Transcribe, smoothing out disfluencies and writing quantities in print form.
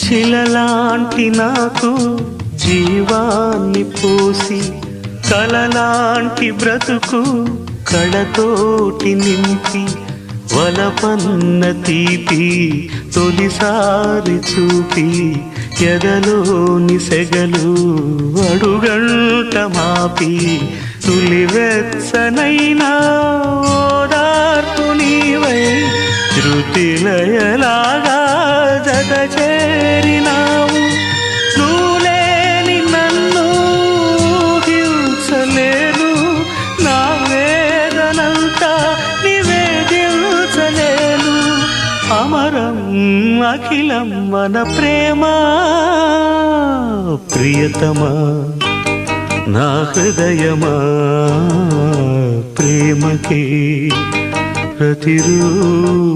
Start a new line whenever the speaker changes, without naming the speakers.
శిలలాంటి నాకు జీవాన్ని పోసి కలలాంటి బ్రతుకు కళతోటి నింపి వలపన్న తీపి తొలిసారి చూపి ఎదలోని సెగలు అడుగంట మాపి తులివెచ్చనైనా ఓదార్పు నీవై శృతిలయలాగా జత చేరినావు. నువ్వులేని నన్ను హింసలేను, నా వేదనంతా నివేదించలేను. అమరం అఖిలం మన ప్రేమ ప్రియతమా నా హృదయమా ప్రేమకే ప్రతిరూపమా.